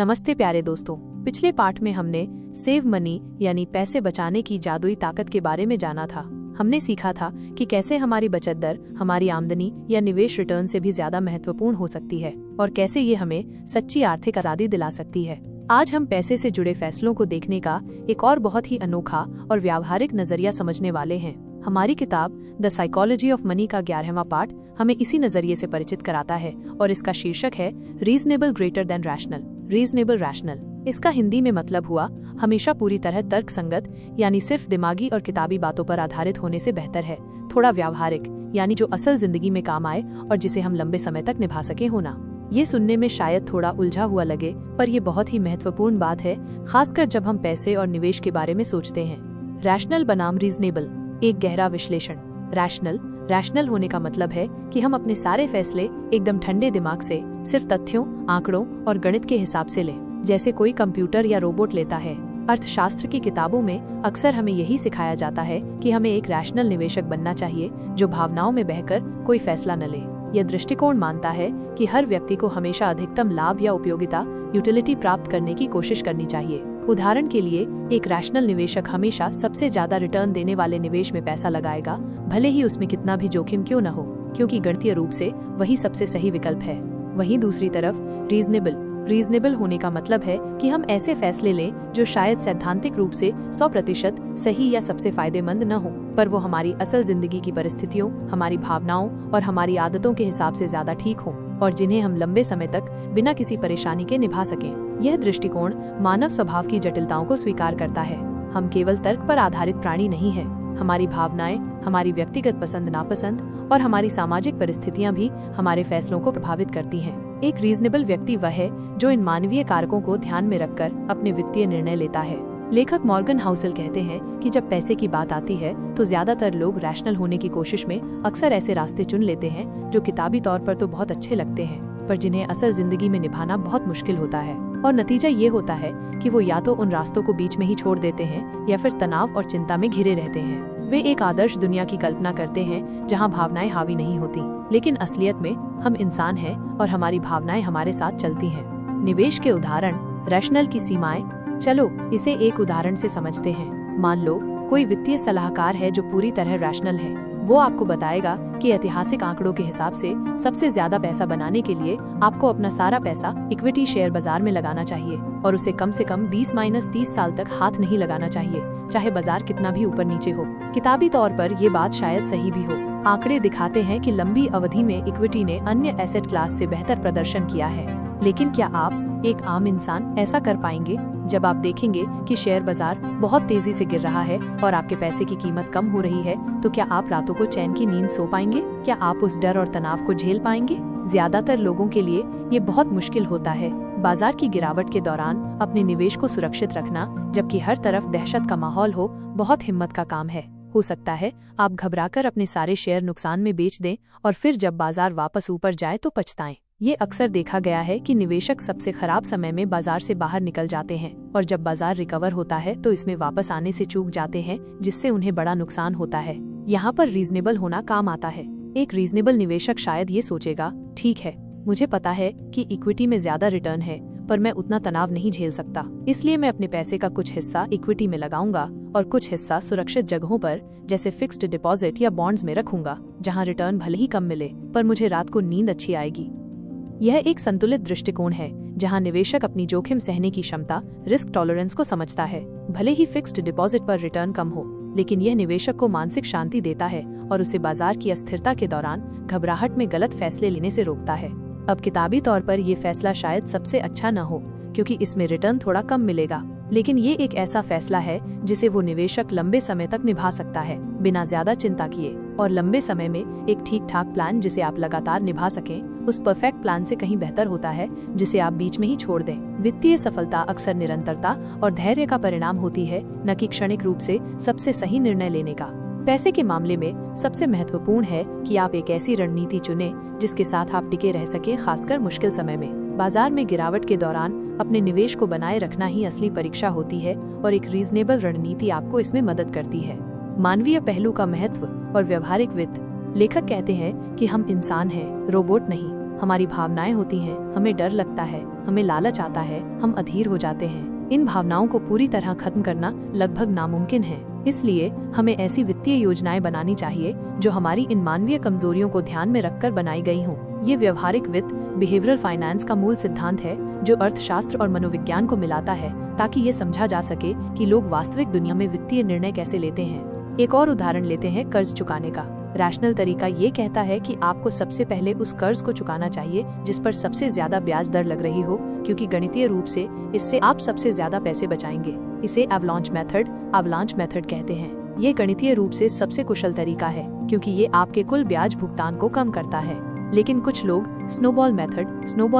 नमस्ते प्यारे दोस्तों। पिछले पाठ में हमने सेव मनी यानी पैसे बचाने की जादुई ताकत के बारे में जाना था। हमने सीखा था कि कैसे हमारी बचत दर हमारी आमदनी या निवेश रिटर्न से भी ज्यादा महत्वपूर्ण हो सकती है और कैसे ये हमें सच्ची आर्थिक आजादी दिला सकती है। आज हम पैसे से जुड़े फैसलों को देखने का एक और बहुत ही अनोखा और व्यावहारिक नजरिया समझने वाले हैं। हमारी किताब द साइकोलॉजी ऑफ मनी का 11वां पाठ हमें इसी नजरिए से परिचित कराता है और इसका शीर्षक है reasonable greater than rational. Reasonable rational इसका हिंदी में मतलब हुआ हमेशा पूरी तरह तर्क संगत, यानी सिर्फ दिमागी और किताबी बातों पर आधारित होने से बेहतर है थोड़ा व्यावहारिक, यानी जो असल जिंदगी में काम आए और जिसे हम लंबे समय तक निभा सके होना। ये सुनने में शायद थोड़ा उलझा हुआ लगे, पर यह बहुत ही महत्वपूर्ण बात है, खासकर जब हम पैसे और निवेश के बारे में सोचते हैं। रैशनल बनाम रीजनेबल, एक गहरा विश्लेषण। रैशनल होने का मतलब है कि हम अपने सारे फैसले एकदम ठंडे दिमाग से सिर्फ तथ्यों, आंकड़ों और गणित के हिसाब से लें, जैसे कोई कंप्यूटर या रोबोट लेता है। अर्थशास्त्र की किताबों में अक्सर हमें यही सिखाया जाता है कि हमें एक रैशनल निवेशक बनना चाहिए जो भावनाओं में बहकर कोई फैसला न ले। यह दृष्टिकोण मानता है कि हर व्यक्ति को हमेशा अधिकतम लाभ या उपयोगिता यूटिलिटी प्राप्त करने की कोशिश करनी चाहिए। उदाहरण के लिए, एक रैशनल निवेशक हमेशा सबसे ज्यादा रिटर्न देने वाले निवेश में पैसा लगाएगा, भले ही उसमें कितना भी जोखिम क्यों न हो, क्योंकि गणितीय रूप से वही सबसे सही विकल्प है। वहीं दूसरी तरफ रीजनेबल होने का मतलब है कि हम ऐसे फैसले लें जो शायद सैद्धांतिक रूप से 100% सही या सबसे फायदेमंद न हो, पर वो हमारी असल जिंदगी की परिस्थितियों, हमारी भावनाओं और हमारी आदतों के हिसाब से ज्यादा ठीक हों और जिन्हें हम लंबे समय तक बिना किसी परेशानी के निभा सकें। यह दृष्टिकोण मानव स्वभाव की जटिलताओं को स्वीकार करता है। हम केवल तर्क पर आधारित प्राणी नहीं हैं। हमारी भावनाएं, हमारी व्यक्तिगत पसंद नापसंद और हमारी सामाजिक परिस्थितियां भी हमारे फैसलों को प्रभावित करती हैं। एक रीजनेबल व्यक्ति वह है जो इन मानवीय कारकों को ध्यान में रखकर अपने वित्तीय निर्णय लेता है। लेखक मॉर्गन हाउसेल कहते हैं कि जब पैसे की बात आती है तो ज्यादातर लोग रैशनल होने की कोशिश में अक्सर ऐसे रास्ते चुन लेते हैं जो किताबी तौर पर तो बहुत अच्छे लगते हैं, पर जिन्हें असल जिंदगी में निभाना बहुत मुश्किल होता है। और नतीजा ये होता है कि वो या तो उन रास्तों को बीच में ही छोड़ देते हैं या फिर तनाव और चिंता में घिरे रहते हैं। वे एक आदर्श दुनिया की कल्पना करते हैं जहां भावनाएं हावी नहीं होती, लेकिन असलियत में हम इंसान हैं और हमारी भावनाएं हमारे साथ चलती हैं। निवेश के उदाहरण, रैशनल की सीमाएं। चलो इसे एक उदाहरण से समझते हैं। मान लो कोई वित्तीय सलाहकार है जो पूरी तरह रैशनल है। वो आपको बताएगा कि ऐतिहासिक आंकड़ों के हिसाब से सबसे ज्यादा पैसा बनाने के लिए आपको अपना सारा पैसा इक्विटी शेयर बाजार में लगाना चाहिए और उसे कम से कम 20-30 साल तक हाथ नहीं लगाना चाहिए, चाहे बाजार कितना भी ऊपर नीचे हो। किताबी तौर पर ये बात शायद सही भी हो। आंकड़े दिखाते हैं कि लंबी अवधि में इक्विटी ने अन्य एसेट क्लास से बेहतर प्रदर्शन किया है, लेकिन क्या आप, एक आम इंसान, ऐसा कर पाएंगे? जब आप देखेंगे कि शेयर बाजार बहुत तेजी से गिर रहा है और आपके पैसे की कीमत कम हो रही है, तो क्या आप रातों को चैन की नींद सो पाएंगे? क्या आप उस डर और तनाव को झेल पाएंगे? ज्यादातर लोगों के लिए ये बहुत मुश्किल होता है। बाजार की गिरावट के दौरान अपने निवेश को सुरक्षित रखना, जबकि हर तरफ दहशत का माहौल हो, बहुत हिम्मत का काम है। हो सकता है आप घबराकर अपने सारे शेयर नुकसान में बेच दें और फिर जब बाजार वापस ऊपर जाए तो पछताएं। ये अक्सर देखा गया है कि निवेशक सबसे खराब समय में बाजार से बाहर निकल जाते हैं और जब बाजार रिकवर होता है तो इसमें वापस आने से चूक जाते हैं, जिससे उन्हें बड़ा नुकसान होता है। यहाँ पर रीजनेबल होना काम आता है। एक रीजनेबल निवेशक शायद ये सोचेगा, ठीक है, मुझे पता है कि इक्विटी में ज्यादा रिटर्न है, पर मैं उतना तनाव नहीं झेल सकता, इसलिए मैं अपने पैसे का कुछ हिस्सा इक्विटी में लगाऊंगा और कुछ हिस्सा सुरक्षित जगहों पर जैसे फिक्स्ड डिपॉजिट या बॉन्ड्स में रखूंगा, जहां रिटर्न भले ही कम मिले पर मुझे रात को नींद अच्छी आएगी। यह एक संतुलित दृष्टिकोण है जहां निवेशक अपनी जोखिम सहने की क्षमता, रिस्क टॉलरेंस को समझता है। भले ही फिक्स्ड डिपॉजिट पर रिटर्न कम हो, लेकिन यह निवेशक को मानसिक शांति देता है और उसे बाजार की अस्थिरता के दौरान घबराहट में गलत फैसले लेने से रोकता है। अब किताबी तौर पर यह फैसला शायद सबसे अच्छा न हो, क्योंकि इसमें रिटर्न थोड़ा कम मिलेगा, लेकिन ये एक ऐसा फैसला है जिसे वो निवेशक लंबे समय तक निभा सकता है बिना ज्यादा चिंता किए। और लंबे समय में एक ठीक ठाक प्लान जिसे आप लगातार निभा सकें, उस परफेक्ट प्लान से कहीं बेहतर होता है जिसे आप बीच में ही छोड़ दें। वित्तीय सफलता अक्सर निरंतरता और धैर्य का परिणाम होती है, न कि क्षणिक रूप से सबसे सही निर्णय लेने का। पैसे के मामले में सबसे महत्वपूर्ण है कि आप एक ऐसी रणनीति चुनें जिसके साथ आप टिके रह सके, खासकर मुश्किल समय में। बाजार में गिरावट के दौरान अपने निवेश को बनाए रखना ही असली परीक्षा होती है और एक रीजनेबल रणनीति आपको इसमें मदद करती है। मानवीय पहलू का महत्व और व्यवहारिक वित्त। लेखक कहते हैं कि हम इंसान हैं, रोबोट नहीं। हमारी भावनाएं होती हैं, हमें डर लगता है, हमें लालच आता है, हम अधीर हो जाते हैं। इन भावनाओं को पूरी तरह खत्म करना लगभग नामुमकिन है। इसलिए हमें ऐसी वित्तीय योजनाएं बनानी चाहिए जो हमारी इन मानवीय कमजोरियों को ध्यान में रखकर बनाई गई हों। ये व्यवहारिक वित्त बिहेवियरल फाइनेंस का मूल सिद्धांत है जो अर्थशास्त्र और मनोविज्ञान को मिलाता है ताकि ये समझा जा सके कि लोग वास्तविक दुनिया में वित्तीय निर्णय कैसे लेते हैं। एक और उदाहरण लेते हैं कर्ज चुकाने का। रैशनल तरीका ये कहता है कि आपको सबसे पहले उस कर्ज को चुकाना चाहिए जिस पर सबसे ज्यादा ब्याज दर लग रही हो, क्योंकि गणितीय रूप से इससे आप सबसे ज्यादा पैसे बचाएंगे। इसे अवलांच मेथड कहते हैं। ये गणितीय रूप से सबसे कुशल तरीका है क्योंकि ये आपके कुल ब्याज भुगतान को कम करता है। लेकिन कुछ लोग स्नोबॉल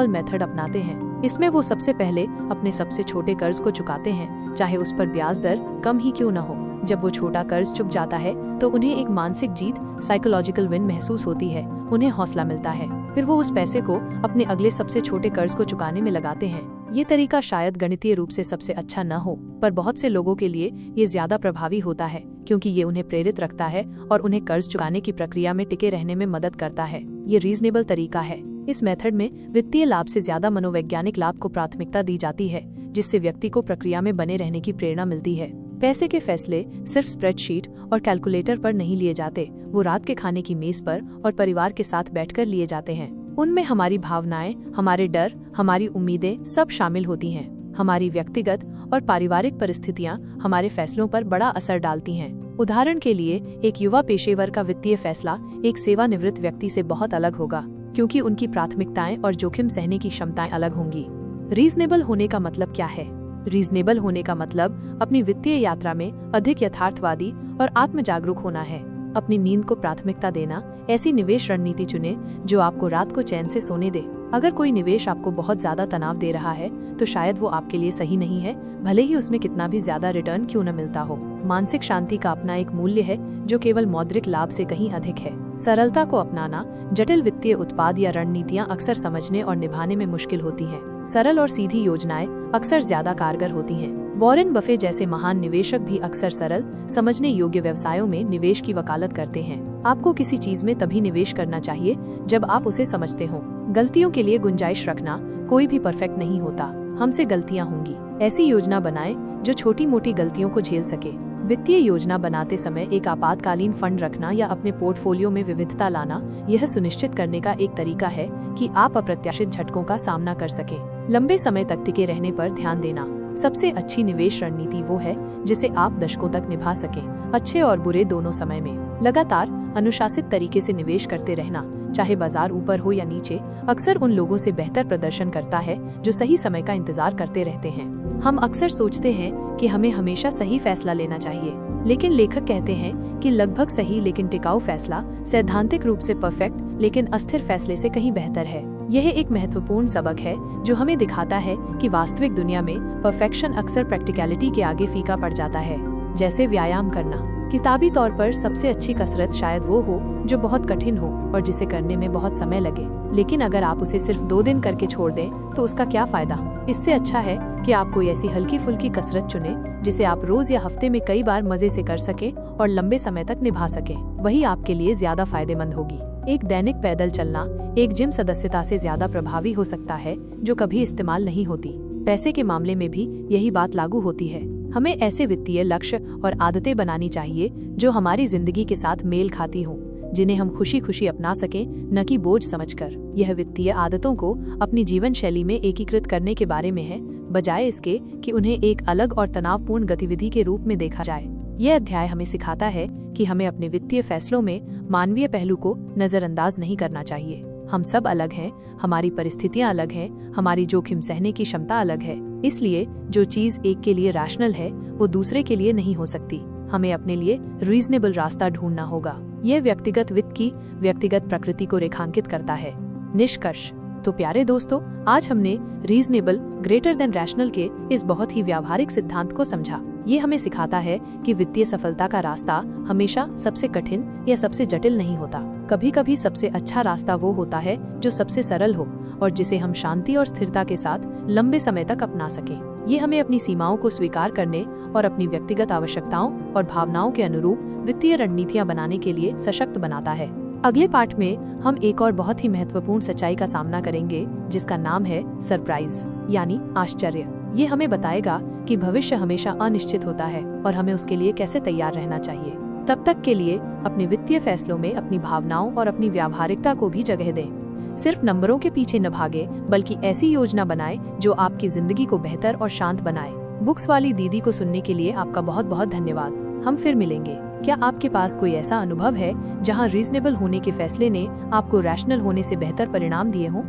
मेथड अपनाते हैं। इसमें वो सबसे पहले अपने सबसे छोटे कर्ज को चुकाते हैं, चाहे उस पर ब्याज दर कम ही क्यों न हो। जब वो छोटा कर्ज चुक जाता है तो उन्हें एक मानसिक जीत, साइकोलॉजिकल विन महसूस होती है। उन्हें हौसला मिलता है। फिर वो उस पैसे को अपने अगले सबसे छोटे कर्ज को चुकाने में लगाते हैं। ये तरीका शायद गणितीय रूप से सबसे अच्छा न हो, पर बहुत से लोगों के लिए ये ज्यादा प्रभावी होता है क्योंकि ये उन्हें प्रेरित रखता है और उन्हें कर्ज चुकाने की प्रक्रिया में टिके रहने में मदद करता है। ये रीजनेबल तरीका है। इस मेथड में वित्तीय लाभ से ज्यादा मनोवैज्ञानिक लाभ को प्राथमिकता दी जाती है, जिससे व्यक्ति को प्रक्रिया में बने रहने की प्रेरणा मिलती है। पैसे के फैसले सिर्फ स्प्रेडशीट और कैलकुलेटर पर नहीं लिए जाते, वो रात के खाने की मेज पर और परिवार के साथ बैठकर लिए जाते हैं। उनमें हमारी भावनाएं, हमारे डर, हमारी उम्मीदें सब शामिल होती हैं। हमारी व्यक्तिगत और पारिवारिक परिस्थितियां हमारे फैसलों पर बड़ा असर डालती हैं। उदाहरण के लिए, एक युवा पेशेवर का वित्तीय फैसला एक सेवानिवृत्त व्यक्ति से बहुत अलग होगा, क्योंकि उनकी प्राथमिकताएं और जोखिम सहने की क्षमताएं अलग होंगी। रीजनेबल होने का मतलब क्या है? रीजनेबल होने का मतलब अपनी वित्तीय यात्रा में अधिक यथार्थवादी और आत्म जागरूक होना है। अपनी नींद को प्राथमिकता देना, ऐसी निवेश रणनीति चुने जो आपको रात को चैन से सोने दे। अगर कोई निवेश आपको बहुत ज्यादा तनाव दे रहा है तो शायद वो आपके लिए सही नहीं है, भले ही उसमें कितना भी ज्यादा रिटर्न क्यों न मिलता हो। मानसिक शांति का अपना एक मूल्य है जो केवल मौद्रिक लाभ से कहीं अधिक है। सरलता को अपनाना, जटिल वित्तीय उत्पाद या रणनीतियां अक्सर समझने और निभाने में मुश्किल होती हैं। सरल और सीधी योजनाएं अक्सर ज्यादा कारगर होती हैं। वॉरेन बफे जैसे महान निवेशक भी अक्सर सरल, समझने योग्य व्यवसायों में निवेश की वकालत करते हैं। आपको किसी चीज में तभी निवेश करना चाहिए जब आप उसे समझते हो। गलतियों के लिए गुंजाइश रखना, कोई भी परफेक्ट नहीं होता, हमसे गलतियां होंगी। ऐसी योजना बनाएं जो छोटी मोटी गलतियों को झेल सके। वित्तीय योजना बनाते समय एक आपातकालीन फंड रखना या अपने पोर्टफोलियो में विविधता लाना यह सुनिश्चित करने का एक तरीका है कि आप अप्रत्याशित झटकों का सामना कर सकें। लंबे समय तक टिके रहने पर ध्यान देना। सबसे अच्छी निवेश रणनीति वो है जिसे आप दशकों तक निभा सकें, अच्छे और बुरे दोनों समय में। लगातार अनुशासित तरीके से निवेश करते रहना, चाहे बाजार ऊपर हो या नीचे, अक्सर उन लोगों से बेहतर प्रदर्शन करता है जो सही समय का इंतजार करते रहते हैं। हम अक्सर सोचते हैं कि हमें हमेशा सही फैसला लेना चाहिए, लेकिन लेखक कहते हैं कि लगभग सही लेकिन टिकाऊ फैसला सैद्धांतिक रूप से परफेक्ट लेकिन अस्थिर फैसले से कहीं बेहतर है। यह एक महत्वपूर्ण सबक है जो हमें दिखाता है कि वास्तविक दुनिया में परफेक्शन अक्सर प्रैक्टिकलिटी के आगे फीका पड़ जाता है। जैसे व्यायाम करना। किताबी तौर पर सबसे अच्छी कसरत शायद वो हो जो बहुत कठिन हो और जिसे करने में बहुत समय लगे, लेकिन अगर आप उसे सिर्फ 2 दिन करके छोड़ दें तो उसका क्या फायदा। इससे अच्छा है कि आप कोई ऐसी हल्की फुल्की कसरत चुने जिसे आप रोज या हफ्ते में कई बार मजे से कर सकें और लंबे समय तक निभा सकें। वही आपके लिए ज्यादा फायदेमंद होगी। एक दैनिक पैदल चलना एक जिम सदस्यता से ज्यादा प्रभावी हो सकता है जो कभी इस्तेमाल नहीं होती। पैसे के मामले में भी यही बात लागू होती है। हमें ऐसे वित्तीय लक्ष्य और आदतें बनानी चाहिए जो हमारी जिंदगी के साथ मेल खाती हों, जिन्हें हम खुशी खुशी अपना सकें, न कि बोझ समझकर। यह वित्तीय आदतों को अपनी जीवन शैली में एकीकृत करने के बारे में है, बजाय इसके कि उन्हें एक अलग और तनावपूर्ण गतिविधि के रूप में देखा जाए। यह अध्याय हमें सिखाता है कि हमें अपने वित्तीय फैसलों में मानवीय पहलू को नजरअंदाज नहीं करना चाहिए। हम सब अलग हैं, हमारी परिस्थितियां अलग हैं, हमारी जोखिम सहने की क्षमता अलग है। इसलिए जो चीज एक के लिए रैशनल है वो दूसरे के लिए नहीं हो सकती। हमें अपने लिए रीजनेबल रास्ता ढूंढना होगा। यह व्यक्तिगत वित्त की व्यक्तिगत प्रकृति को रेखांकित करता है। निष्कर्ष। तो प्यारे दोस्तों, आज हमने रीजनेबल ग्रेटर देन रैशनल के इस बहुत ही व्यावहारिक सिद्धांत को समझा। ये हमें सिखाता है कि वित्तीय सफलता का रास्ता हमेशा सबसे कठिन या सबसे जटिल नहीं होता। कभी कभी सबसे अच्छा रास्ता वो होता है जो सबसे सरल हो और जिसे हम शांति और स्थिरता के साथ लंबे समय तक अपना सकें। ये हमें अपनी सीमाओं को स्वीकार करने और अपनी व्यक्तिगत आवश्यकताओं और भावनाओं के अनुरूप वित्तीय रणनीतियां बनाने के लिए सशक्त बनाता है। अगले पाठ में हम एक और बहुत ही महत्वपूर्ण सच्चाई का सामना करेंगे जिसका नाम है सरप्राइज। यानी आश्चर्य। ये हमें बताएगा कि भविष्य हमेशा अनिश्चित होता है और हमें उसके लिए कैसे तैयार रहना चाहिए। तब तक के लिए अपने वित्तीय फैसलों में अपनी भावनाओं और अपनी व्यावहारिकता को भी जगह दें। सिर्फ नंबरों के पीछे न भागे, बल्कि ऐसी योजना बनाएं जो आपकी जिंदगी को बेहतर और शांत बनाए। बुक्स वाली दीदी को सुनने के लिए आपका बहुत बहुत धन्यवाद। हम फिर मिलेंगे। क्या आपके पास कोई ऐसा अनुभव है जहां रीजनेबल होने के फैसले ने आपको रैशनल होने से बेहतर परिणाम दिए हों?